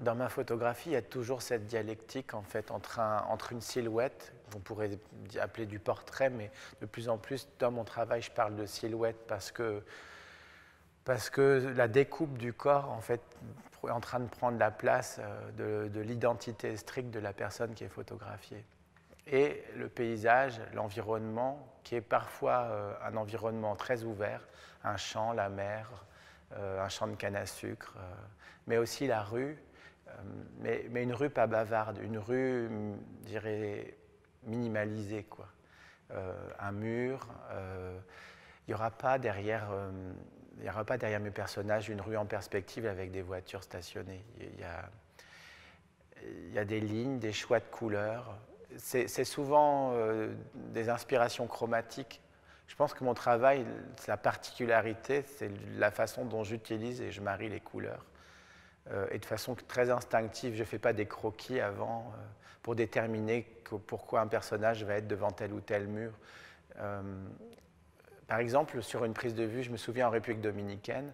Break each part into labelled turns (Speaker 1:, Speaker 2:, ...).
Speaker 1: Dans ma photographie, il y a toujours cette dialectique en fait, entre une silhouette, qu'on pourrait appeler du portrait, mais de plus en plus dans mon travail, je parle de silhouette parce que la découpe du corps en fait, est en train de prendre la place de l'identité stricte de la personne qui est photographiée. Et le paysage, l'environnement, qui est parfois un environnement très ouvert, un champ, la mer, un champ de canne à sucre, mais aussi la rue, mais une rue pas bavarde, une rue, je dirais, minimalisée, quoi. Un mur, il n'y aura pas derrière mes personnages une rue en perspective avec des voitures stationnées. Il y a des lignes, des choix de couleurs. C'est souvent des inspirations chromatiques. Je pense que mon travail, sa particularité, c'est la façon dont j'utilise et je marie les couleurs. Et de façon très instinctive, je ne fais pas des croquis avant pour déterminer pourquoi un personnage va être devant tel ou tel mur. Par exemple, sur une prise de vue, je me souviens en République dominicaine,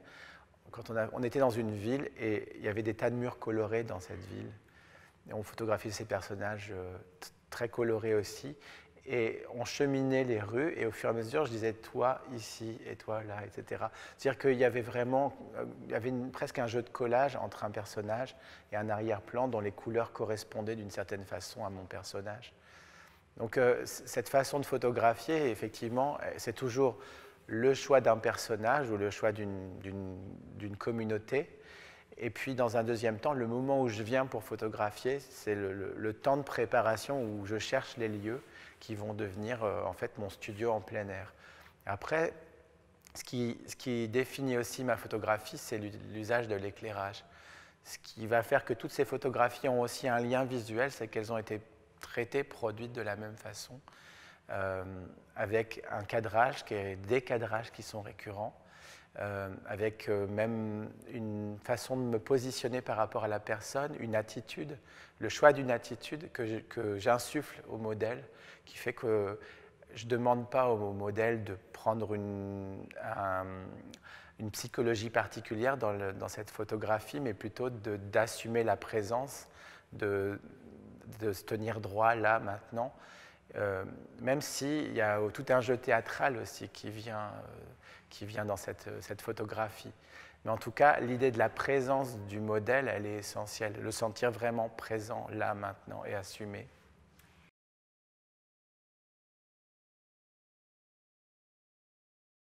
Speaker 1: quand on était dans une ville et il y avait des tas de murs colorés dans cette ville. Et on photographiait ces personnages très colorés aussi. Et on cheminait les rues et au fur et à mesure, je disais toi ici et toi là, etc. C'est-à-dire qu'il y avait vraiment, presque un jeu de collage entre un personnage et un arrière-plan dont les couleurs correspondaient d'une certaine façon à mon personnage. Donc cette façon de photographier, effectivement, c'est toujours le choix d'un personnage ou le choix d'une communauté. Et puis, dans un deuxième temps, le moment où je viens pour photographier, c'est le temps de préparation où je cherche les lieux qui vont devenir en fait mon studio en plein air. Après, ce qui définit aussi ma photographie, c'est l'usage de l'éclairage. Ce qui va faire que toutes ces photographies ont aussi un lien visuel, c'est qu'elles ont été traitées, produites de la même façon, avec un cadrage, des cadrages qui sont récurrents, avec même une façon de me positionner par rapport à la personne, une attitude, le choix d'une attitude que j'insuffle au modèle, qui fait que je ne demande pas au modèle de prendre une psychologie particulière dans cette photographie, mais plutôt d'assumer la présence, de se tenir droit là, maintenant, même s'il y a tout un jeu théâtral aussi qui vient dans cette photographie. Mais en tout cas, l'idée de la présence du modèle, elle est essentielle. Le sentir vraiment présent là, maintenant et assumé.